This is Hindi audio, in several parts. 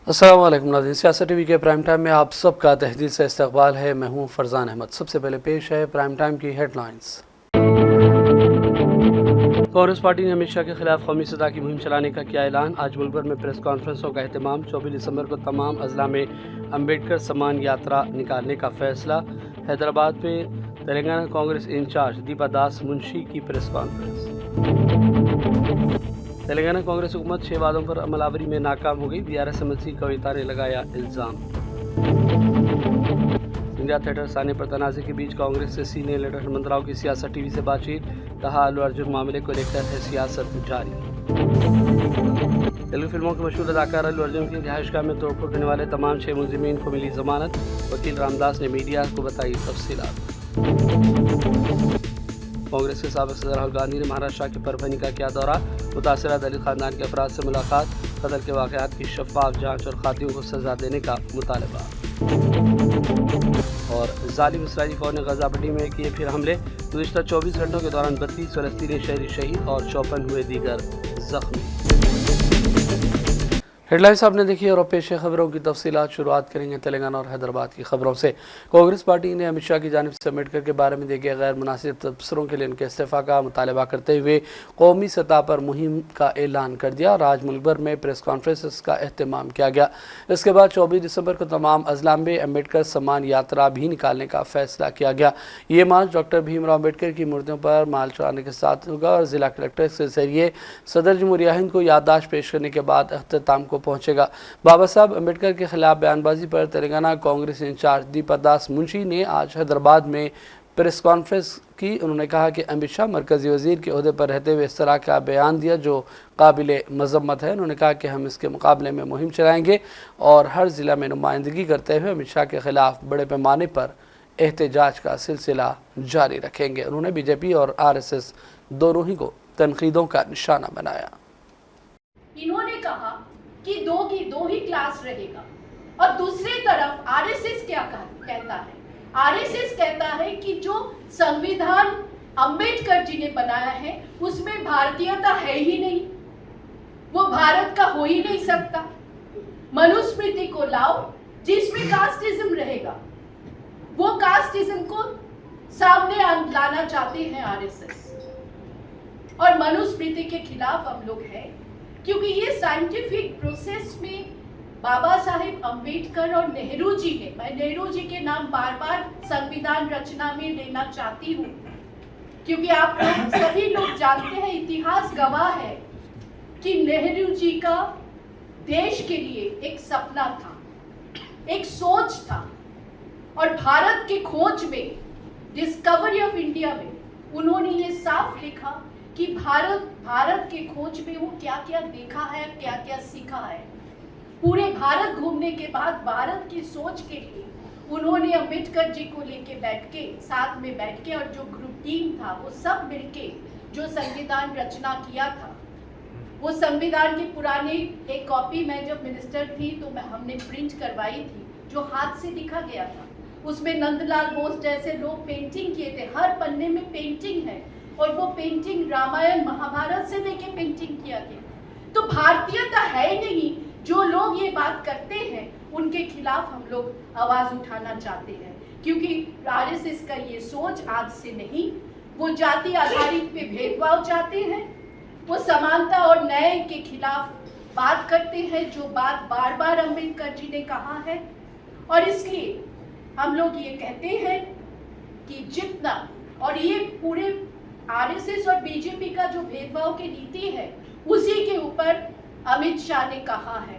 अस्सलाम वालेकुम नाज़रीन, सियासत टीवी के प्राइम टाइम में आप सबका तहदील से इस्तकबाल है। मैं हूं फरजान अहमद। सबसे पहले पेश है प्राइम टाइम की हेडलाइंस। कांग्रेस पार्टी ने अमित शाह के खिलाफ कौमी सतह की मुहिम चलाने का किया ऐलान। आज मुल्क भर में प्रेस कॉन्फ्रेंसों का एहतमाम। 24 दिसंबर को तमाम अजला में अम्बेडकर सम्मान यात्रा निकालने का फैसला। हैदराबाद में तेलंगाना कांग्रेस इंचार्ज दीपा दास मुंशी की प्रेस कॉन्फ्रेंस। तेलंगाना कांग्रेस हुकूमत 6 वादों पर अमलावरी में नाकाम हो गई। BRS MLC कविता ने लगाया इल्ज़ाम। इंडिया थिएटर साने पर तनाज़े के बीच कांग्रेस से सीनियर लीडर हेमंत राव की सियासत टीवी से बातचीत। कहा, अल्लू अर्जुन मामले को लेकर है सियासत जारी। तेलुगु फिल्मों के मशहूर अदाकार अल्लू अर्जुन की रिहाइशगाह में तोड़फोड़ करने वाले तमाम 6 मुलजिमीन को मिली जमानत। वकील रामदास ने मीडिया को बताई तफसीलात। कांग्रेस के साबिक़ सदर राहुल गांधी ने महाराष्ट्र के परभनी का किया दौरा। मुतासरा दलित खानदान के अफराद से मुलाकात। कत्ल के वाक़यात की शफाफ जांच और खातियों को सजा देने का मुतालबा। और जालिम इसराइली फौज ने गजा पट्टी में किए फिर हमले। गुज़िश्ता 24 घंटों के दौरान 32 फ़लस्तीनी शहरी शहीद और 54 हुए दीगर जख्मी। हेडलाइंस आपने देखी और पेश खबरों की तफसीलात। शुरुआत करेंगे तेलंगाना और हैदराबाद की खबरों से। कांग्रेस पार्टी ने अमित शाह की जानिब से अम्बेडकर के बारे में दिए गए गैर मुनासिब तबसरों के लिए उनके इस्तीफ़ा का मुतालबा करते हुए कौमी सतह पर मुहिम का ऐलान कर दिया और आज मुल्क भर में प्रेस कॉन्फ्रेंस का एहतमाम किया गया। इसके बाद 24 दिसंबर को तमाम अजला में अम्बेडकर सम्मान यात्रा भी निकालने का फैसला किया गया। ये मार्च डॉक्टर भीमराव अम्बेडकर की मूर्तियों पर माल चढ़ाने के साथ होगा और जिला कलेक्टर के जरिए सदर जमहूरिया हिंद को याददाश्त पेश करने के बाद अख्ताम को पहुंचेगा। बाबा साहब अम्बेडकर के खिलाफ बयानबाजी पर तेलंगाना कांग्रेस इंचार्ज दीपा दास मुंशी ने आज हैदराबाद में प्रेस कॉन्फ्रेंस की। उन्होंने कहा कि अमित शाह मरकजी वजीर के ओहदे पर रहते हुए इस तरह का बयान दिया जो काबिल मजम्मत है। उन्होंने कहा कि हम इसके मुकाबले में मुहिम चलाएंगे और हर ज़िला में नुमाइंदगी करते हुए अमित शाह के खिलाफ बड़े पैमाने पर एहतजाज का सिलसिला जारी रखेंगे। उन्होंने BJP और RSS दोनों ही को तनकीदों का निशाना बनाया। इन्होंने कहा कि दो ही क्लास रहेगा और दूसरी तरफ RSS क्या कहता है? RSS कहता है कि जो संविधान अंबेडकर जी ने बनाया है उसमें भारतीयता है ही नहीं, वो भारत का हो ही नहीं सकता। मनुस्मृति को लाओ जिसमें कास्टिज्म रहेगा, वो कास्टिज्म को सामने लाना चाहते हैं RSS और मनुस्मृति के खिलाफ हम लोग हैं क्योंकि ये साइंटिफिक प्रोसेस में बाबा साहेब अम्बेडकर और नेहरू जी ने, मैं नेहरू जी के नाम बार बार संविधान रचना में लेना चाहती हूँ क्योंकि आप लोग सभी लोग जानते हैं, इतिहास गवाह है कि नेहरू जी का देश के लिए एक सपना था, एक सोच था और भारत की खोज में, डिस्कवरी ऑफ इंडिया में उन्होंने ये साफ लिखा कि भारत के खोज में वो क्या क्या देखा है, क्या क्या सीखा है। पूरे भारत घूमने के बाद भारत की सोच के लिए उन्होंने अम्बेडकर जी को लेके साथ में बैठ के और जो ग्रुप टीम था वो सब मिलके जो संविधान रचना किया था, वो संविधान की पुरानी एक कॉपी मैं जब मिनिस्टर थी तो हमने प्रिंट करवाई थी जो हाथ से लिखा गया था। उसमें नंदलाल बोस जैसे लोग पेंटिंग किए थे, हर पन्ने में पेंटिंग है और वो पेंटिंग रामायण महाभारत से लेके पेंटिंग किया गया। तो भारतीयता है नहीं। जो लोग ये बात करते हैं उनके खिलाफ हम लोग आवाज उठाना चाहते हैं क्योंकि RSS का ये सोच आज से नहीं, वो जाति आधारित पे भेदभाव चाहते हैं, वो समानता और न्याय के खिलाफ बात करते हैं जो बात बार बार अम्बेडकर जी ने कहा है। और इसलिए हम लोग ये कहते हैं कि जितना और ये पूरे RSS और BJP का जो भेदभाव की नीति है उसी के ऊपर अमित शाह ने कहा है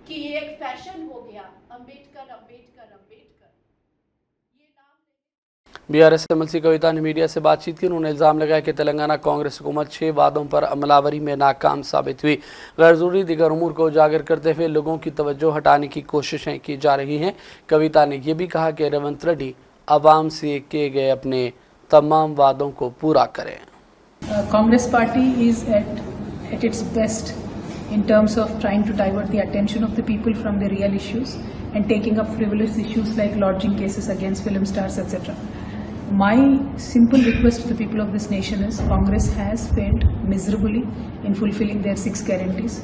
कि ये एक फैशन हो गया, अम्बेडकर अम्बेडकर अम्बेडकर ये नाम। BRS MLC कविता ने मीडिया से बातचीत की। उन्होंने इल्ज़ाम लगाया कि तेलंगाना कांग्रेस हुकूमत 6 वादों पर अमलावरी में नाकाम साबित हुई। गैर ज़रूरी दिगर उमूर को उजागर करते हुए लोगों की तवज्जो हटाने की कोशिशें की जा रही हैं। कविता ने यह भी कहा कि रेवंत रेड्डी आवाम से किए गए अपने तमाम वादों को पूरा करें। Congress party is at its best in terms of trying to divert the attention of the people from the real issues and taking up frivolous issues like lodging cases against film stars, etc. My simple request to the people of this nation is Congress has failed miserably in fulfilling their 6 guarantees.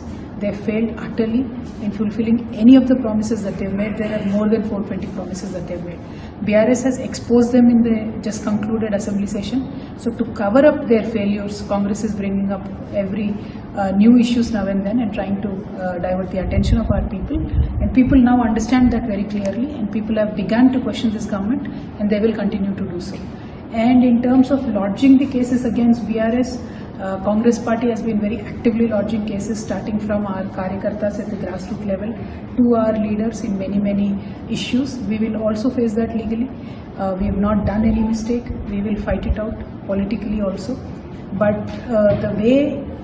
They failed utterly in fulfilling any of the promises that they've made. There are more than 420 promises that they've made. BRS has exposed them in the just concluded assembly session. So to cover up their failures, Congress is bringing up every new issues now and then and trying to divert the attention of our people. And people now understand that very clearly, and people have begun to question this government, and they will continue to do so. And in terms of lodging the cases against BRS, Congress party has been very actively lodging cases, starting from our karyakartas at the grassroots level to our leaders in many issues. We will also face that legally. We have not done any mistake. We will fight it out politically also. But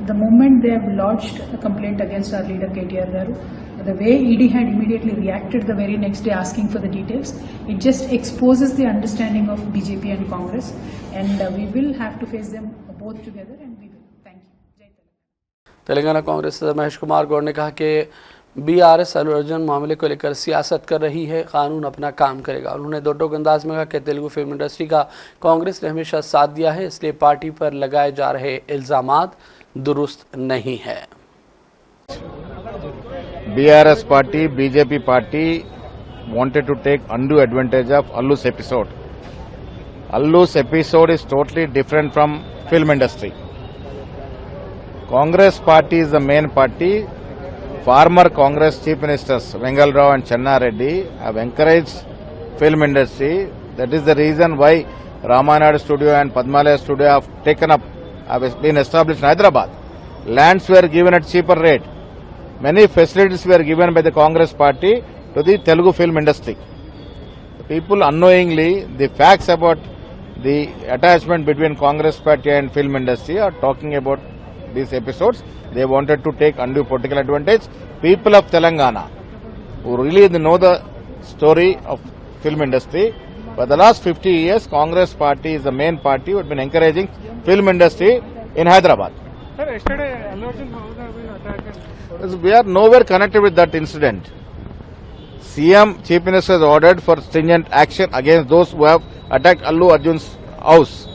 the moment they have lodged a complaint against our leader KTR Garu, the way ED had immediately reacted the very next day asking for the details, it just exposes the understanding of BJP and Congress, and we will have to face them both together, and we will. Thank you. Jai Telangana. Telangana Congress सदर महेश कुमार गौड़ ने कहा कि बीआरएस अल्लू अर्जुन मामले को लेकर सियासत कर रही है, कानून अपना काम करेगा। उन्होंने दो टोक अंदाज में कहा कि तेलुगु फिल्म इंडस्ट्री का कांग्रेस ने हमेशा साथ दिया है, इसलिए पार्टी पर लगाए जा रहे इल्जामात दुरुस्त नहीं है। BRS party, BJP party wanted to take undue advantage of Allu's episode. Allu's episode is totally different from film industry. Congress party is the main party. Former Congress Chief Ministers Vengal Rao and Channa Reddy have encouraged film industry. That is the reason why Ramanad Studio and Padmalaya Studio have been established in Hyderabad. Lands were given at cheaper rate. Many facilities were given by the Congress party to the Telugu film industry. People unknowingly, the facts about the attachment between Congress party and film industry are talking about these episodes. They wanted to take undue political advantage. People of Telangana who really know the story of film industry, for the last 50 years, Congress party is the main party who has been encouraging film industry in Hyderabad. Sir, yesterday Allu Arjun House have been attacked. We are nowhere connected with that incident. CM Chief Minister has ordered for stringent action against those who have attacked Allu Arjun's house.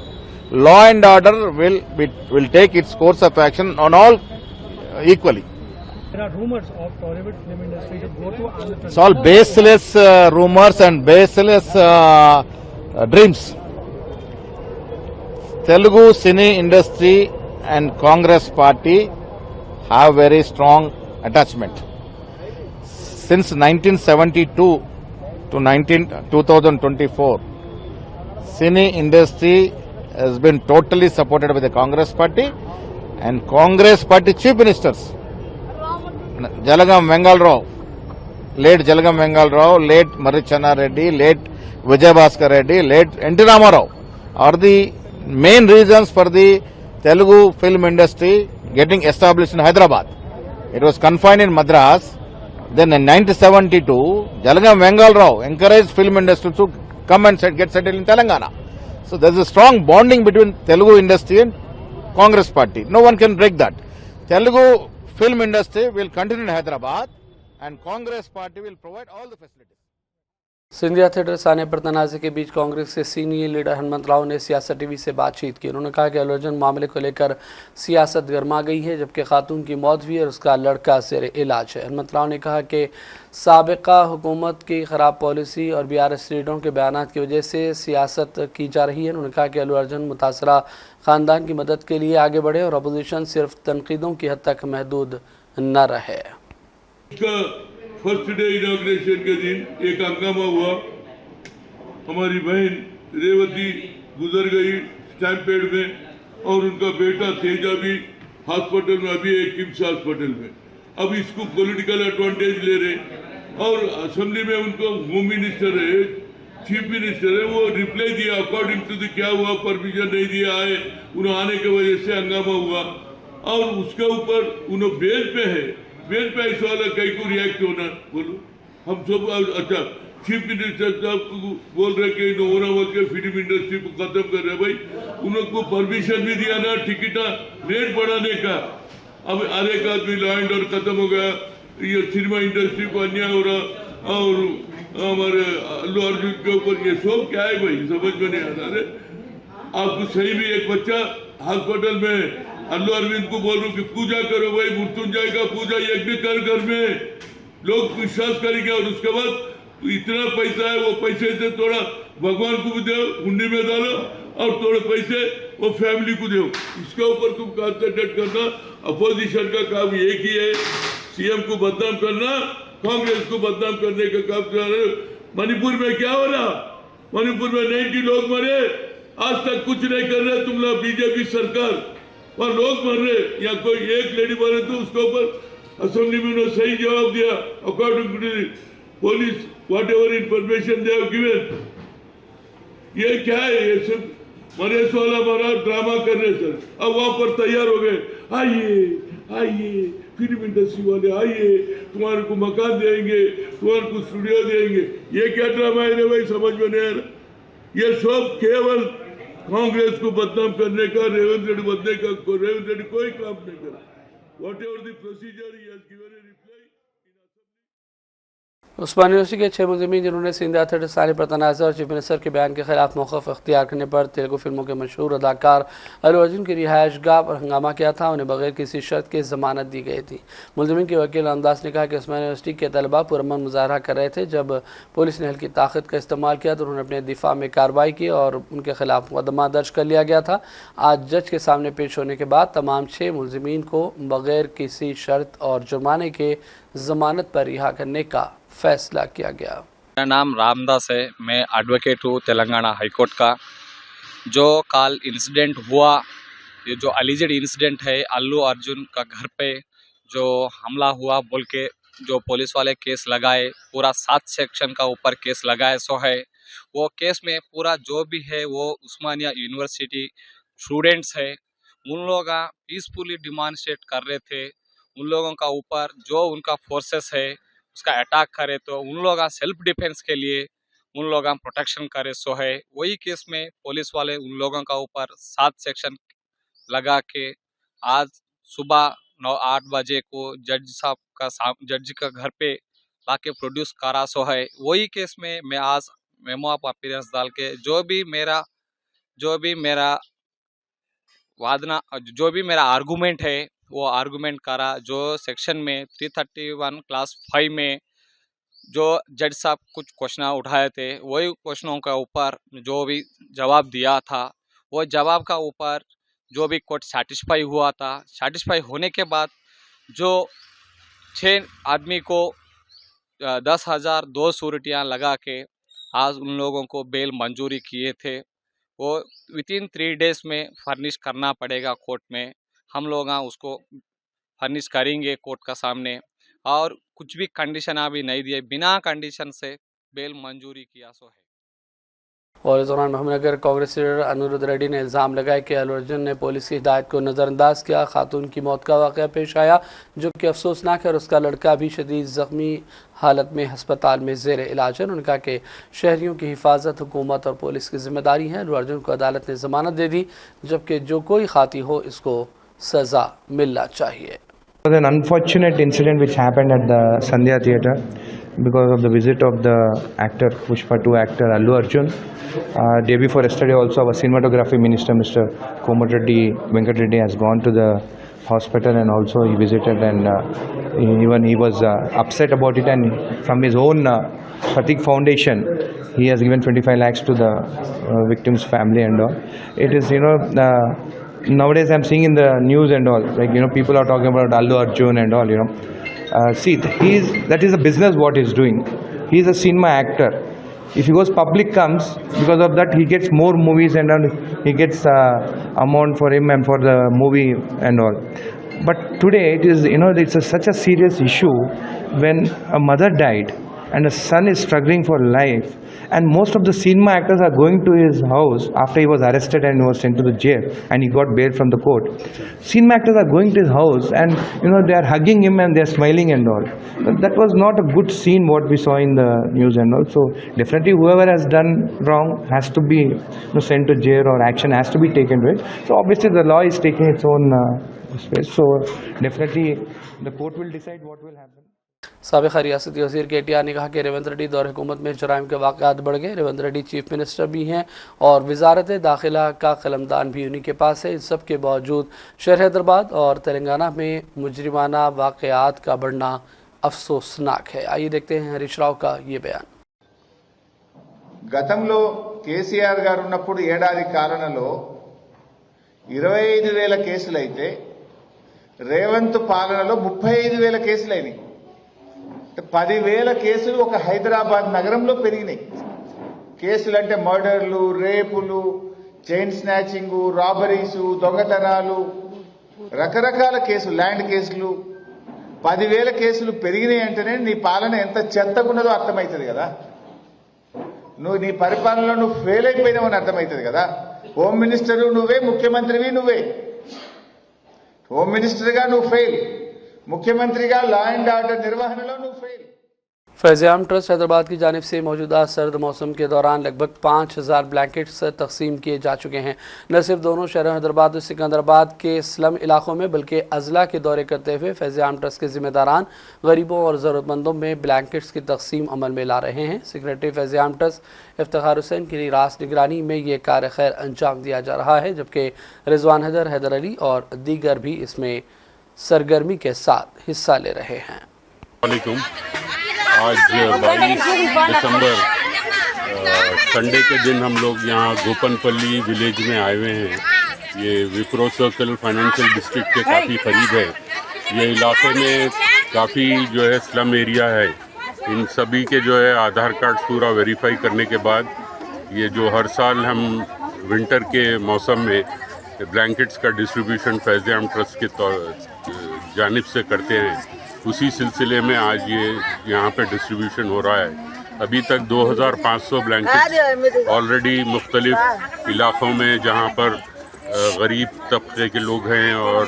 Law and order will take its course of action on all equally. There are rumors of Tollywood film industry to go to Andhra Pradesh. It's all baseless rumors and baseless dreams. Telugu cine industry and Congress party have very strong attachment. Since 1972 to 2024, cine industry has been totally supported by the Congress party, and Congress party chief ministers, Jalagam Vengal Rao, late Jalagam Vengal Rao, late Marri Channa Reddy, late Vijay Bhaskar Reddy, late N.T. Ramarao are the main reasons for the Telugu film industry getting established in Hyderabad. It was confined in Madras. Then in 1972, Jalagam Vengal Rao encouraged film industry to come and get settled in Telangana. So there is a strong bonding between Telugu industry and Congress party. No one can break that. Telugu film industry will continue in Hyderabad, and Congress party will provide all the facilities. Scindia theatre साने पर तनाज़े के बीच कांग्रेस के सीनियर लीडर हनुमंत राव ने सियासत टीवी से बातचीत की। उन्होंने कहा कि अल्लू अर्जुन मामले को लेकर सियासत गर्मा गई है, जबकि खातून की मौत हुई और उसका लड़का ज़ेर इलाज है। हनुमंत राव ने कहा कि साबिका हुकूमत की ख़राब पॉलिसी और बीआरएस लीडरों के बयानात की वजह से सियासत की जा रही है। उन्होंने कहा कि अल्लू अर्जुन मुतासरा ख़ानदान की मदद के लिए आगे बढ़े और अपोजिशन सिर्फ तनकीदों की हद तक महदूद न रहे। फर्स्ट डे इनॉग्रेशन के दिन एक हंगामा हुआ। हमारी बहन रेवती गुजर गई स्टैम्पेड में, और उनका बेटा तेजा भी हॉस्पिटल में, अभी एक किम्स हॉस्पिटल में। अब इसको पॉलिटिकल एडवांटेज ले रहे, और असेंबली में उनको होम मिनिस्टर है, चीफ मिनिस्टर है, वो रिप्लाई दिया अकॉर्डिंग टू द क्या हुआ, परमिशन नहीं दिया है, उन्हें आने की वजह से हंगामा हुआ। और उसके ऊपर उन्हें बेल पे है, बेल पे ऐसा वाला कहीं को रिएक्ट होना, बोलो हम सब। अच्छा, चीफ मिनिस्टर साहब बोल रहे कि बोल के फिल्म इंडस्ट्री को खत्म कर रहे। भाई उनको परमिशन भी दिया ना टिकट रेट बढ़ाने का। अब हर एक आदमी लॉ एंड ऑर्डर खत्म हो गया, ये सिनेमा इंडस्ट्री को अन्याय हो रहा, और हमारे अल्लू अर्जुन के ऊपर ये सब क्या है भाई, समझ में नहीं आ रहा। आपको सही भी एक बच्चा हॉस्पिटल में अल्लू अरविंद को बोल रहा हूँ कि पूजा करो भाई, मृत्युंजय का पूजा यज्ञ कर घर में, लोग विश्वास करेंगे। और उसके बाद तो इतना पैसा है, वो पैसे से थोड़ा भगवान को भी दो, हुंडी में डालो, और थोड़े पैसे वो फैमिली को दो। इसके ऊपर तुम कॉन्सेंट्रेट करना। अपोजिशन का काम एक ही है, सीएम को बदनाम करना, कांग्रेस को बदनाम करने का काम कर रहे हो। मणिपुर में क्या हो रहा? मणिपुर में 90 लोग मरे, आज तक कुछ नहीं कर रहे तुम लोग, बीजेपी सरकार। वहां लोग मर रहे, या कोई एक लेडी मरे तो उसके ऊपर असेंबली में उन्होंने सही जवाब दिया, according to the police whatever information they have given. ये क्या है? ये सिर्फ मरे 16 मरा ड्रामा कर रहे सर। अब वहां पर तैयार हो गए, आइए आइए फिल्म इंडस्ट्री वाले आइए, तुम्हारे को मकान देंगे, तुम्हारे को स्टूडियो देंगे। ये क्या ड्रामा है रे भाई, समझ में नहीं आ रहा। ये सब केवल कांग्रेस को बदनाम करने का, रेवंत रेड्डी बनने का। रेवंत रेड्डी कोई काम नहीं करा। What ever the procedure he has given A reply. Usmani university के 6 मुलजिमीन जिन्होंने सिंध अथॉरिटी सानी पर तनाज़ा और चीफ मिनिस्टर के बयान के खिलाफ मौक़िफ़ अख्तियार करने पर तेलुगु फिल्मों के मशहूर अदाकार अल्लू अर्जुन की रिहाइश गाह पर हंगामा किया था, उन्हें बगैर किसी शर्त के ज़मानत दी गई थी। मुलजिमीन के वकील अंदाज ने कहा कि उस्मानी यूनिवर्सिटी के तलबा पुरअमन मुजाहरा कर रहे थे। जब पुलिस ने हल्की ताकत का इस्तेमाल किया तो उन्होंने अपने दिफा में कार्रवाई की और उनके खिलाफ मुकदमा दर्ज कर लिया गया था। आज जज के सामने पेश होने के बाद तमाम 6 मुलजिमीन को बगैर किसी शर्त और जुर्माने के ज़मानत पर रिहा करने का फैसला किया गया। मेरा नाम रामदास है, मैं एडवोकेट हूँ तेलंगाना हाईकोर्ट का। जो कल इंसिडेंट हुआ, ये जो अलीजेड इंसिडेंट है, अल्लू अर्जुन का घर पे जो हमला हुआ बोल के जो पुलिस वाले केस लगाए, पूरा 7 सेक्शन का ऊपर केस लगाए सो है। वो केस में पूरा जो भी है वो उस्मानिया यूनिवर्सिटी स्टूडेंट्स है, उन लोग पीसफुली डिमॉन्स्ट्रेट कर रहे थे। उन लोगों का ऊपर जो उनका फोर्सेस है उसका अटैक करे तो उन लोग सेल्फ डिफेंस के लिए उन लोग प्रोटेक्शन करे सो है। वही केस में पुलिस वाले उन लोगों का ऊपर 7 सेक्शन लगा के आज सुबह 9-8 बजे को जज का घर पे लाके प्रोड्यूस करा सो है। वही केस में मैं आज मेमो ऑफ अपीयरेंस डाल के जो भी मेरा आर्गूमेंट है वो आर्गूमेंट करा। जो सेक्शन में 331 क्लास 5 में जो जज साहब कुछ क्वेश्चन उठाए थे, वही क्वेश्चनों का ऊपर जो भी जवाब दिया था, वो जवाब का ऊपर जो भी कोर्ट सेटिस्फाई हुआ था। सेटिस्फाई होने के बाद जो 6 आदमी को 10,000 2 सूरटियाँ लगा के आज उन लोगों को बेल मंजूरी किए थे। वो विथिन 3 डेज में फर्निश करना पड़ेगा कोर्ट में। हम लोग उसको फर्निश करेंगे कोर्ट का सामने, और कुछ भी कंडीशन अभी नहीं दिए, बिना कंडीशन से बेल मंजूरी किया सो है। और इस दौरान मोहम्मदनगर कांग्रेस लीडर अनिरुद्ध रेड्डी ने इल्ज़ाम लगाया कि अल्लू अर्जुन ने पुलिस की हिदायत को नज़रअंदाज किया। खातून की मौत का वाक़या पेश आया जो कि अफसोसनाक है और उसका लड़का भी शदीद ज़ख्मी हालत में हस्पताल में ज़ेर इलाज है। उन्होंने कहा कि शहरियों की हिफाजत हुकूमत और पुलिस की जिम्मेदारी है। अल्लू अर्जुन को अदालत ने ज़मानत दे दी, जबकि जो कोई खाती हो इसको सज़ा मिलना चाहिए। It was an unfortunate incident which happened at the Sandhya Theatre because of the visit of the actor, Pushpa 2 actor Allu Arjun. Day before yesterday also our cinematography minister Mr. Komareddy Venkat Reddy has gone to the hospital and also he visited, and even he was upset about it, and from his own Pratik Foundation he has given 25 lakhs to the victim's family and all. It is, nowadays I'm seeing in the news and all, like, people are talking about Allu Arjun and all, see, that is a business what he's doing. He's a cinema actor. If he goes public comes, because of that he gets more movies and all, he gets amount for him and for the movie and all. But today it is, it's such a serious issue when a mother died and a son is struggling for life, and most of the cinema actors are going to his house after he was arrested and was sent to the jail and he got bail from the court. Cinema actors are going to his house and they are hugging him and they are smiling and all. That was not a good scene what we saw in the news and all. So definitely whoever has done wrong has to be sent to jail or action has to be taken with. So obviously the law is taking its own space. So definitely the court will decide what will happen. साबिक़ रियासती वज़ीर KTR ने कहा कि रेवंत रेड्डी दौर हुकूमत में जराइम के वाक़यात बढ़ गए। रेवंत रेड्डी चीफ मिनिस्टर भी हैं और वजारत दाखिला का कलमदान भी उन्हीं के पास है। इन सब के बावजूद शहर हैदराबाद और तेलंगाना में मुजरिमाना वाक़यात का बढ़ना अफसोसनाक है। आइए देखते हैं हरीश राव का ये बयान। గతంలో కేసీఆర్ గారు ఉన్నప్పుడు ఏడాది కాలంలో 25,000 కేసులైతే రేవంత్ పాలనలో 35,000 కేసులైనాయి. 10,000 కేసులు ఒక హైదరాబాద్ నగరంలో పెరిగినాయి. కేసులు అంటే మర్డర్లు, రేపులు, చైన్ స్నాచింగ్, రాబరీస్, దొంగతనాలు, రకరకాల కేసులు, ల్యాండ్ కేసులు 10,000 కేసులు పెరిగినాయి అంటేనే నీ పాలన ఎంత చెత్తగున్నదో అర్థమవుతుంది కదా. నువ్వు నీ పరిపాలనలో నువ్వు ఫెయిల్ అయిపోయినావని అర్థమవుతుంది కదా. హోమ్ మినిస్టర్ నువ్వే, ముఖ్యమంత్రివి నువ్వే. హోమ్ మినిస్టర్గా నువ్వు ఫెయిల్, ముఖ్యమంత్రిగా లా అండ్ ఆర్డర్ నిర్వహణలో నువ్వు ఫెయిల్. फैज़-ए-आम ट्रस्ट हैदराबाद की जानिब से मौजूदा सर्द मौसम के दौरान लगभग 5,000 ब्लैंकेट्स तकसीम किए जा चुके हैं। न सिर्फ दोनों शहरों हैदराबाद और सिकंदराबाद के स्लम इलाकों में बल्कि अजला के दौरे करते हुए फैज़-ए-आम ट्रस्ट के ज़िम्मेदारान गरीबों और ज़रूरतमंदों में ब्लैंकेट्स की तकसीम अमल में ला रहे हैं। सेक्रेटरी फैज़-ए-आम ट्रस्ट इफ्तिखार हुसैन की रास निगरानी में ये कार्य खैर अंजाम दिया जा रहा है, जबकि रिजवान हैदर, हैदर अली और दीगर भी इसमें सरगर्मी के साथ हिस्सा ले रहे हैं। आज 22 दिसंबर संडे के दिन हम लोग यहाँ गोपनपल्ली विलेज में आए हुए हैं। ये विप्रो सर्कल फाइनेंशियल डिस्ट्रिक्ट के काफ़ी करीब है। ये इलाके में काफ़ी जो है स्लम एरिया है। इन सभी के जो है आधार कार्ड पूरा वेरीफाई करने के बाद ये जो हर साल हम विंटर के मौसम में ब्लैंकेट्स का डिस्ट्रीब्यूशन फैज़-ए-आम ट्रस्ट के जानिब से करते हैं, उसी सिलसिले में आज ये यहाँ पे डिस्ट्रीब्यूशन हो रहा है। अभी तक 2,500 ब्लैंकेट्स ऑलरेडी मुख्तलिफ इलाक़ों में जहाँ पर गरीब तबके के लोग हैं और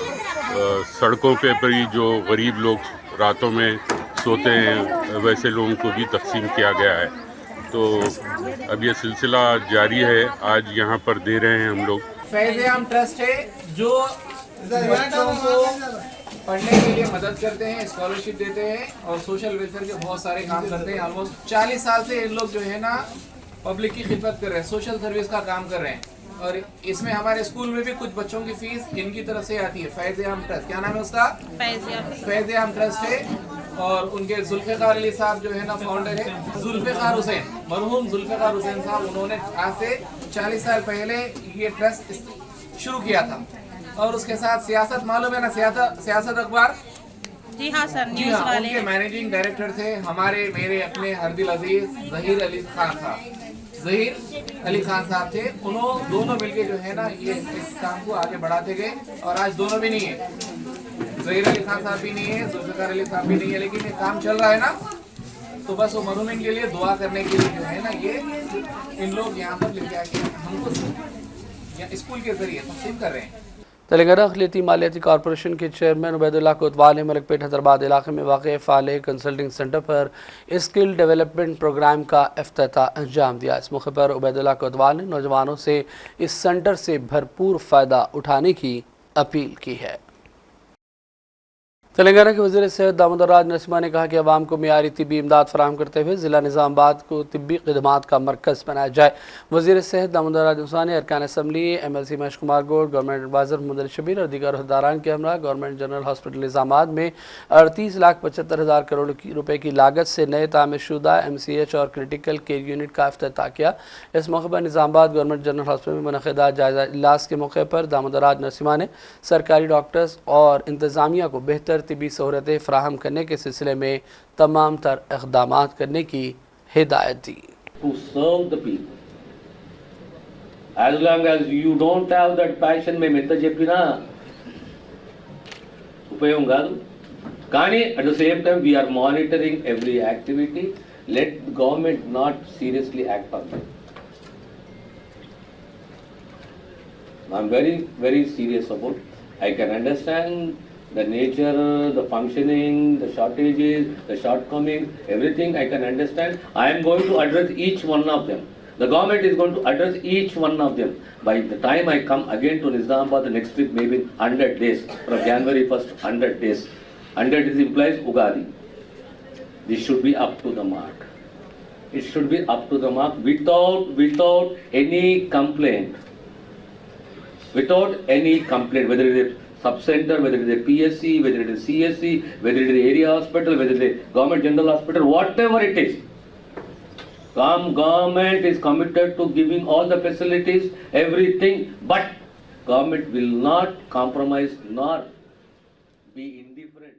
सड़कों पे भी जो गरीब लोग रातों में सोते हैं वैसे लोगों को भी तकसीम किया गया है। तो अब ये सिलसिला जारी है, आज यहाँ पर दे रहे हैं हम लोग। फैज़-ए-आम ट्रस्ट है जो बच्चों को पढ़ने के लिए मदद करते हैं, स्कॉलरशिप देते हैं और सोशल वेलफेयर के बहुत सारे काम करते हैं। ऑलमोस्ट 40 साल से इन लोग जो है ना पब्लिक की खिदमत कर रहे हैं, सोशल सर्विस का काम कर रहे हैं। और इसमें हमारे स्कूल में भी कुछ बच्चों की फीस इनकी तरफ से आती है। फैज़-ए-आम ट्रस्ट, क्या नाम है उसका? फैज़-ए-आम ट्रस्ट है। और उनके जुल्फ़िकार अली साहब जो है ना फाउंडर है, जुल्फ़िकार हुसैन, मरहूम जुल्फ़िकार हुसैन साहब, उन्होंने आज से 40 साल पहले ये ट्रस्ट शुरू किया था। और उसके साथ सियासत, मालूम है ना सियासत अखबार? जी हाँ सर, जी हाँ, उनके मैनेजिंग डायरेक्टर थे मेरे अपने हरदिल अजीज ज़हीर अली खान साहब थे। उन्होंने दोनों मिलके जो है ना ये इस काम को आगे बढ़ाते गए और आज दोनों भी नहीं है, ज़हीर अली खान साहब भी नहीं है, जुल्फ़िकार अली साहब भी नहीं है, लेकिन ये काम चल रहा है ना। तो बस वो मरहूमिन के लिए दुआ करने के लिए जो है ना ये इन लोग यहाँ पर लेके आके हमको स्कूल के जरिए तकसीम कर रहे हैं। तेलंगाना अक़लियती मालियाती कॉरपोरेशन के चेयरमैन उबैदुल्लाह कोतवाल ने मलकपेट हैदराबाद इलाके में वाक़ फ़ाले कंसल्टिंग सेंटर पर स्किल डेवलपमेंट प्रोग्राम का इफ्तिताह अंजाम दिया। इस मौके पर उबैदुल्लाह कोतवाल ने नौजवानों से इस सेंटर से भरपूर फ़ायदा उठाने की अपील की है। तेलंगाना के वज़ीर सेहत दामोदर राज नरसिम्हा ने कहा कि अवाम को मियारी तिब्बी इमदाद फराहम करते हुए ज़िला निज़ामाबाद को तिब्बी खिदमात का मरकज़ बनाया जाए। वज़ीर सेहत दामोदर राज नरसिम्हा ने अरकान assembly MLC Mahesh Kumar Goud, government adviser Mohammed Shabbir और दीगर अहदेदारान के हमरा गवर्नमेंट जनरल हॉस्पिटल निज़ामाबाद में 38,75,000 करोड़ रुपए की लागत से नए तामीरशुदा MCH और क्रिटिकल केयर यूनिट का इफ्तिताह किया। इस मौके पर निज़ामाबाद गवर्नमेंट जनरल हॉस्पिटल में मुनक़िदा जायज़ा इजलास के मौके पर दामोदर राज नरसिम्हा ने सरकारी डॉक्टर्स और इंतज़ामिया को बेहतर तिब्बी सहूलतें फराहम करने के सिलसिले में तमाम तर इक़दामात करने की हिदायत दी। To serve the people. As long as you don't have that passion, మేము ఎంత చెప్పినా ఉపయోగం కాదు. కానీ at the same time we are monitoring every activity. Let the government not seriously act on that. I'm very, very serious about. I can understand the nature, the functioning, the shortages, the shortcomings, everything I can understand. I am going to address each one of them. The government is going to address each one of them. By the time I come again to Nizamabad the next week, maybe 100 days, from January 1st, 100 days. 100 days implies Ugadi. This should be up to the mark. It should be up to the mark without any complaint. Without any complaint, whether it is sub-center, whether it is a PSC, whether it is CSC, whether it is area hospital, whether it is government general hospital, whatever it is. Government is committed to giving all the facilities, everything, but government will not compromise nor be indifferent.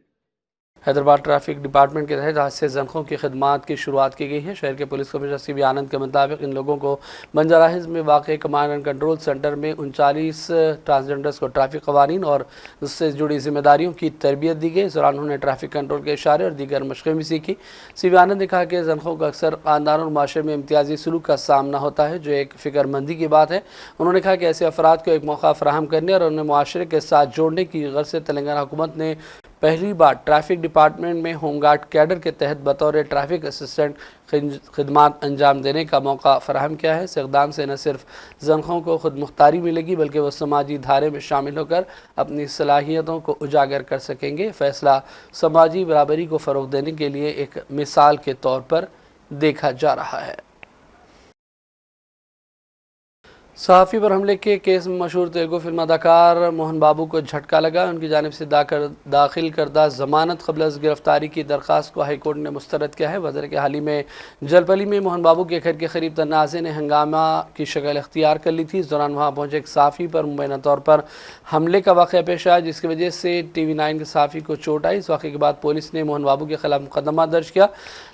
Hyderabad traffic department के तहत आज से जनखों की खदमात की शुरुआत की गई है। शहर के पुलिस कमिश्नर CB आनंद के मुताबिक इन लोगों को बंजारा हिल्स में वाक़ कमांड एंड कंट्रोल सेंटर में 39 ट्रांसजेंडर्स को ट्रैफिक कवानीन और उससे जुड़ी जिम्मेदारियों की तरबियत दी गई। इस दौरान उन्होंने ट्रैफिक कंट्रोल के इशारे और दीगर मशक़ें भी सीखी। CB आनंद ने कहा कि जनखों को अक्सर ख़ानदान और माशरे में इम्तियाजी सलूक का सामना होता है, जो एक फ़िक्रमंदी की बात है। उन्होंने कहा कि ऐसे अफराद को एक मौका फ़राहम करने और उन्हें मुआशरे के साथ जोड़ने की गर्ज से तेलंगाना हुकूमत ने पहली बार ट्रैफिक डिपार्टमेंट में होमगार्ड कैडर के तहत बतौर ट्रैफिक असिस्टेंट खिदमात अंजाम देने का मौका फराहम किया है। इस इक़दाम से न सिर्फ जनखों को खुद मुख्तारी मिलेगी, बल्कि वह समाजी धारे में शामिल होकर अपनी सलाहियतों को उजागर कर सकेंगे। फैसला समाजी बराबरी को फ़रोग़ देने के लिए एक मिसाल के तौर पर देखा जा रहा है। सहाफ़ी पर हमले के केस में मशहूर तेलुगु फिल्म अदाकार मोहन बाबू को झटका लगा। उनकी जानिब से दाखिल करदा ज़मानत क़ब्ल अज़ गिरफ़्तारी की दरख्वास्त को हाई कोर्ट ने मुस्तरद किया है। वज़ीर के हाल ही में जलपली में मोहन बाबू के घर के करीब तनाज़े ने हंगामा की शक्ल इख्तियार कर ली थी। इस दौरान वहाँ पहुँचे एक सहाफ़ी पर मुबैना तौर पर हमले का वाक़या पेश आया, जिसकी वजह से TV9 के सहाफ़ी को चोट आई। इस वाक़े के बाद पुलिस ने मोहन बाबू के ख़िलाफ़ मुकदमा दर्ज किया।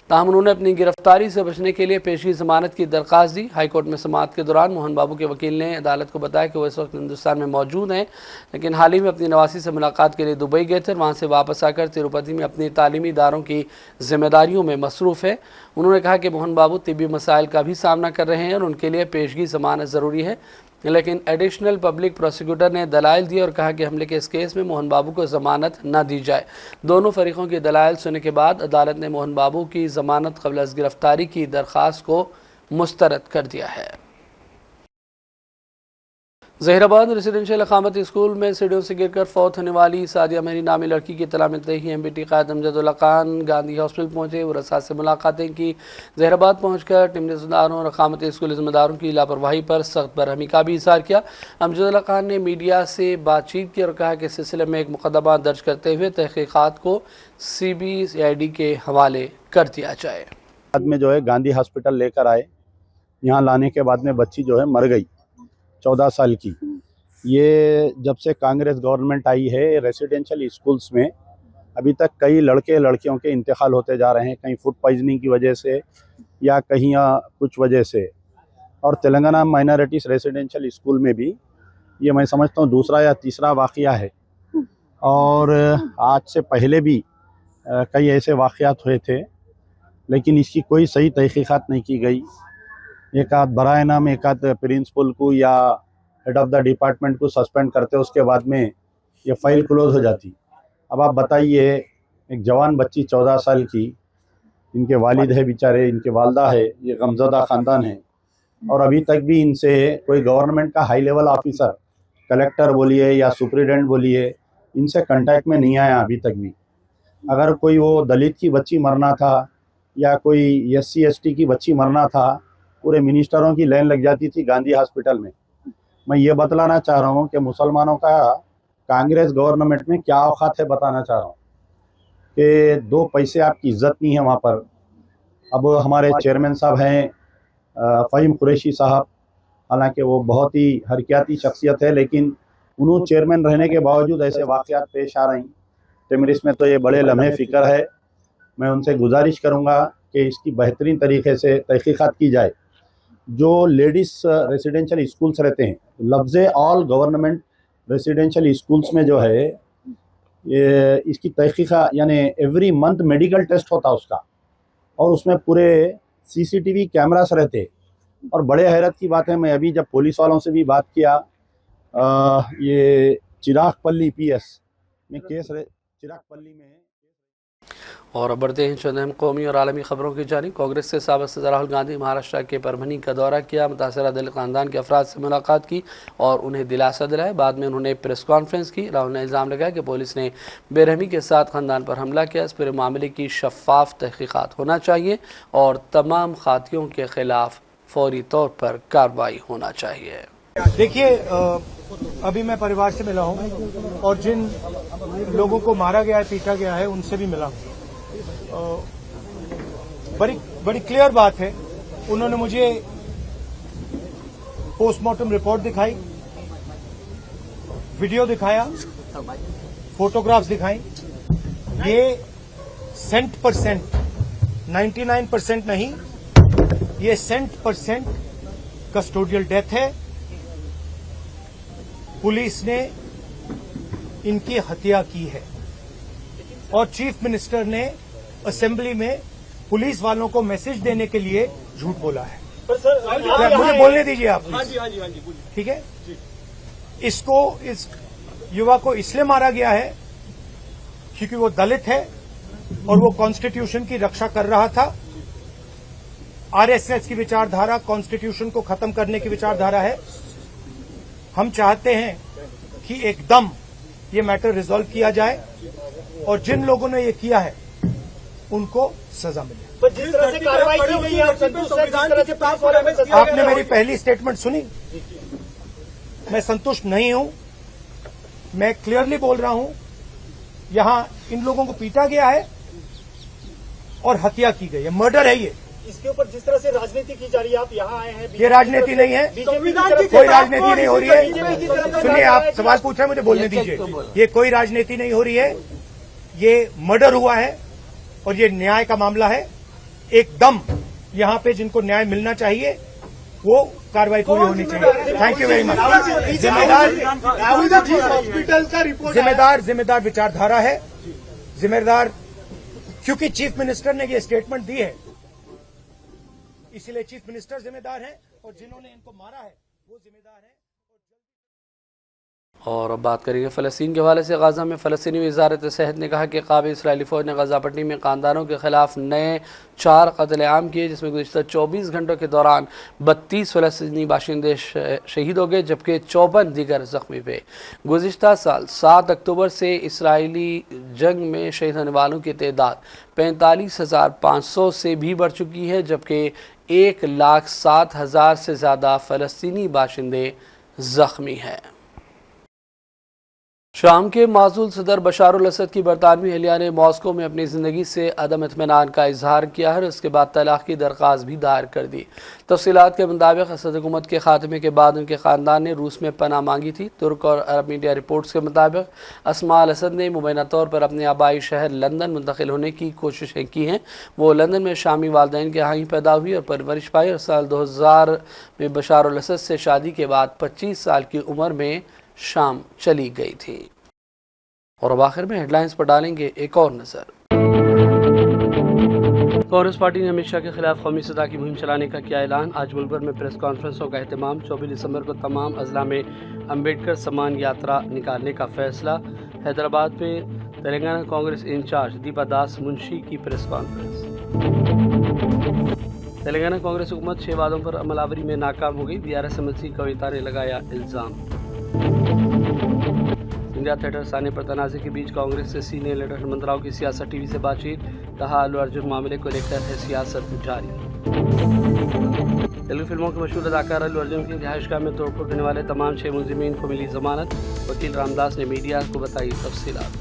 ताहम उन्होंने अपनी गिरफ्तारी से बचने के लिए पेशगी ज़मानत की दरख्वास्त दी। हाईकोर्ट में समाअत के दौरान मोहन बाबू के वकील ने अदालत को बताया कि वो इस वक्त हिंदुस्तान में मौजूद हैं, लेकिन हाल ही में अपनी नवासी से मुलाकात के लिए दुबई गए थे और वहाँ से वापस आकर तिरुपति में अपनी तालीमी इदारों की जिम्मेदारियों में मसरूफ़ है। उन्होंने कहा कि मोहन बाबू तिब्बी मसाइल का भी सामना कर रहे हैं और उनके लिए पेशगी ज़मानत ज़रूरी है, लेकिन एडिशनल पब्लिक प्रोसिक्यूटर ने दलाइल दिए और कहा कि हमले के इस केस में मोहन बाबू को ज़मानत न दी जाए। दोनों फरीकों की दलाइल सुनने के बाद अदालत ने मोहन बाबू की ज़मानत क़ब्ल अज़ गिरफ़्तारी की दरख्वास्त को मुस्तरद कर दिया है। ज़हीराबाद रेसिडेंशियल अकामती स्कूल में सीढ़ियों से गिरकर फौत होने वाली सादिया मेहरी नामी लड़की की इत्तला मिलते ही MBT कायद अमजदुल्ला खान गांधी हॉस्पिटल पहुंचे। वो रसा से मुलाकातें की। ज़हीराबाद पहुंचकर टीम रिश्तेदारों और अकामती स्कूल जिम्मेदारों की लापरवाही पर सख्त बरहमी का भी इज़हार किया। अमजदुल्ला खान ने मीडिया से बातचीत की और कहा कि इस सिलसिले में एक मुकदमा दर्ज करते हुए तहक़ीक़ात को CBCID के हवाले कर दिया जाए। बाद में जो है गांधी हॉस्पिटल लेकर आए। यहाँ लाने के बाद में बच्ची जो है मर गई, 14 साल की। ये जब से कांग्रेस गवर्नमेंट आई है, रेसिडेंशियल स्कूल्स में अभी तक कई लड़के लड़कियों के इंतकाल होते जा रहे हैं, कहीं फूड पॉइजनिंग की वजह से या कहीं कुछ वजह से। और तेलंगाना माइनॉरिटीज़ रेसिडेंशियल स्कूल में भी ये मैं समझता हूँ दूसरा या तीसरा वाक़या है। और आज से पहले भी कई ऐसे वाक़यात हुए थे, लेकिन इसकी कोई सही तहक़ीक़ात नहीं की गई। एक आध बराए नाम एक आध प्रिंसिपल को या हेड ऑफ़ द डिपार्टमेंट को सस्पेंड करते, उसके बाद में ये फाइल क्लोज हो जाती। अब आप बताइए, एक जवान बच्ची 14 साल की, इनके वालिद है बेचारे, इनके वालदा है, ये गमज़दा ख़ानदान है, और अभी तक भी इनसे कोई गवर्नमेंट का हाई लेवल ऑफिसर, कलेक्टर बोलिए या सुप्रिटेंडेंट बोलिए, इनसे कांटेक्ट में नहीं आया अभी तक भी। अगर कोई वो दलित की बच्ची मरना था या कोई SC ST की बच्ची मरना था, पूरे मिनिस्टरों की लाइन लग जाती थी गांधी हॉस्पिटल में। मैं ये बतलाना चाह रहा हूँ कि मुसलमानों का कांग्रेस गवर्नमेंट में क्या औकात है, बताना चाह रहा हूँ कि 2 पैसे आपकी इज्जत नहीं है वहाँ पर। अब हमारे चेयरमैन साहब हैं फ़हीम कुरैशी साहब, हालांकि वो बहुत ही हरकियाती शख्सियत है, लेकिन उन्होंने चेयरमैन रहने के बावजूद ऐसे वाक़यात पेश आ रही। टिमरिस में तो ये बड़े लम्हे फ़िक्र है। मैं उनसे गुजारिश करूँगा कि इसकी बेहतरीन तरीके से तहक़ीक़ात की जाए। जो लेडीज़ रेसिडेंशियल स्कूल्स रहते हैं, लफ्ज़ ऑल गवर्नमेंट रेसिडेंशियल स्कूल्स में जो है ये इसकी तहक़ीक़ात, यानी एवरी मंथ मेडिकल टेस्ट होता उसका, और उसमें पूरे CCTV कैमरास रहते। और बड़े हैरत की बात है, मैं अभी जब पुलिस वालों से भी बात किया, ये चिरागपल्ली PS में केस चिरागपल्ली में और अब बढ़ते हैं चंद अहम कौमी और आलमी खबरों की जानिब। कांग्रेस के साबिक़ सदर राहुल गांधी महाराष्ट्र के परभनी का दौरा किया, मुतासरा दलित ख़ानदान के अफराद से मुलाकात की और उन्हें दिलासा दिलाया। बाद में उन्होंने प्रेस कॉन्फ्रेंस की। राहुल ने इल्ज़ाम लगाया कि पुलिस ने बेरहमी के साथ ख़ानदान पर हमला किया। इस पूरे मामले की शफाफ तहक़ीक़ात होना चाहिए और तमाम खातियों के ख़िलाफ़ फौरी तौर पर कार्रवाई होना चाहिए। देखिए, अभी मैं परिवार से मिला हूं और जिन लोगों को मारा गया है, पीटा गया है, उनसे भी मिला हूं। बड़ी क्लियर बात है। उन्होंने मुझे पोस्टमार्टम रिपोर्ट दिखाई, वीडियो दिखाया, फोटोग्राफ्स दिखाई। ये 100%, 99% नहीं, ये 100% कस्टोडियल डेथ है। पुलिस ने इनकी हत्या की है और चीफ मिनिस्टर ने असेंबली में पुलिस वालों को मैसेज देने के लिए झूठ बोला है। मुझे बोलने दीजिए आप। ठीक है, इस युवा को इसलिए मारा गया है क्योंकि वो दलित है और वो कॉन्स्टिट्यूशन की रक्षा कर रहा था। आरएसएस की विचारधारा कॉन्स्टिट्यूशन को खत्म करने की विचारधारा है। हम चाहते हैं कि एकदम ये मैटर रिजॉल्व किया जाए और जिन लोगों ने ये किया है उनको सजा मिले। जिस तरह से कार्रवाई की गई है, आपने मेरी पहली स्टेटमेंट सुनी। मैं संतुष्ट नहीं हूं। मैं क्लियरली बोल रहा हूं, यहां इन लोगों को पीटा गया है और हत्या की गई है, मर्डर है ये। इसके ऊपर जिस तरह से राजनीति की जा रही है, आप यहाँ आए हैं, ये राजनीति नहीं है, कोई राजनीति नहीं हो रही है। सुनिए, आप सवाल पूछ रहे हैं, मुझे बोलने दीजिए। ये कोई राजनीति नहीं हो रही है, ये मर्डर हुआ है और ये न्याय का मामला है। एकदम यहाँ पे जिनको न्याय मिलना चाहिए वो कार्रवाई पूरी होनी चाहिए। Thank you very much. जिम्मेदार विचारधारा है, जिम्मेदार, क्योंकि चीफ मिनिस्टर ने ये स्टेटमेंट दी है, इसीलिए चीफ मिनिस्टर जिम्मेदार है और जिन्होंने इनको मारा है वो जिम्मेदार है। और अब बात करेंगे फ़लस्तीन के हवाले से। गाज़ा में फ़लस्तीनी वज़ारत सेहत ने कहा कि काबिल इसराइली फ़ौज ने गाज़ा पट्टी में ख़ानदानों के ख़िलाफ़ नए 4 कत्ल-ए-आम किए, जिसमें गुज़िश्ता 24 घंटों के दौरान 32 फ़लस्तीनी बाशिंदे शहीद हो गए जबकि 54 दीगर ज़ख्मी हुए। गुज़िश्ता साल 7 अक्टूबर से इसराइली जंग में शहीद होने वालों की तादाद 45,500 से भी बढ़ चुकी है, जबकि 1,07,000 से ज़्यादा फ़लस्तीनी बाशिंदे ज़ख्मी हैं। शाम के माज़ूल सदर बशार अल असद की बरतानवी अहलिया ने मॉस्को में अपनी ज़िंदगी से अदम इत्मीनान का इजहार किया है और उसके बाद तलाक़ की दरख्वास्त भी दायर कर दी। तफ़सीलात के मुताबिक असद हुकूमत के खात्मे के बाद उनके ख़ानदान ने रूस में पनाह मांगी थी। तुर्क और अरब मीडिया रिपोर्ट्स के मुताबिक अस्मा अल असद ने मुबैना तौर पर अपने आबाई शहर लंदन मुंतकिल होने की कोशिशें की हैं। वो लंदन में शामी वालदैन के यहाँ ही पैदा हुई और परवरिश पाई और साल 2000 में बशार अल असद से शादी के बाद 25 साल की उम्र में शाम चली गई थी। और अब आखिर में हेडलाइंस पर डालेंगे एक और नज़र। कांग्रेस पार्टी ने अमित शाह के खिलाफ कौमी सतह की मुहिम चलाने का किया ऐलान। आज मुल्क भर में प्रेस कॉन्फ्रेंसों का अहतमाम। 24 दिसंबर को तमाम अजला में अम्बेडकर सम्मान यात्रा निकालने का फैसला। हैदराबाद में तेलंगाना कांग्रेस इंचार्ज दीपा दास मुंशी की प्रेस कॉन्फ्रेंस। तेलंगाना कांग्रेस हुकूमत 6 वादों पर अमलावरी में नाकाम हो गई। BRS MLC कविता ने लगाया इल्ज़ाम। इंडिया थिएटर साने पर तनाज़े के बीच कांग्रेस से सीनियर लीडर हेमंत राव की सियासत टीवी से बातचीत। कहा, अल्लू अर्जुन मामले को लेकर है सियासत जारी। तेलुगु फिल्मों के मशहूर अदाकार अल्लू अर्जुन की रिहाइशगाह में तोड़फोड़ करने वाले तमाम 6 मुलजिमीन को मिली जमानत। वकील रामदास ने मीडिया को बताई तफसीलात।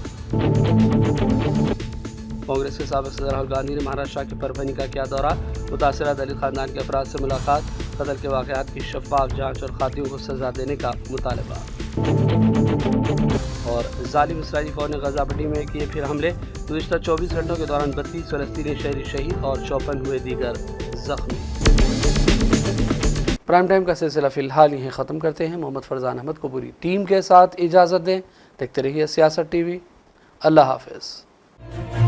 कांग्रेस के साबिक़ सदर राहुल गांधी ने महाराष्ट्र के परभनी का किया दौरा। मुतासरा दलित खानदान के अफराद से मुलाकात। कत्ल के वाक़यात की शफाफ जांच और खातियों को सजा देने का मुतालबा। और जालिम इसराइली फ़ौज ने गाज़ा पट्टी में किए फिर हमले। गुज़िश्ता 24 घंटों के दौरान 32 फ़लस्तीनी शहरी शहीद और 54 हुए दीगर ज़ख्मी। प्राइम टाइम का सिलसिला फ़िलहाल यहीं ख़त्म करते हैं। मोहम्मद फरजान अहमद को पूरी टीम के साथ इजाज़त दें। देखते रहिए सियासत टीवी। अल्लाह हाफ़िज़।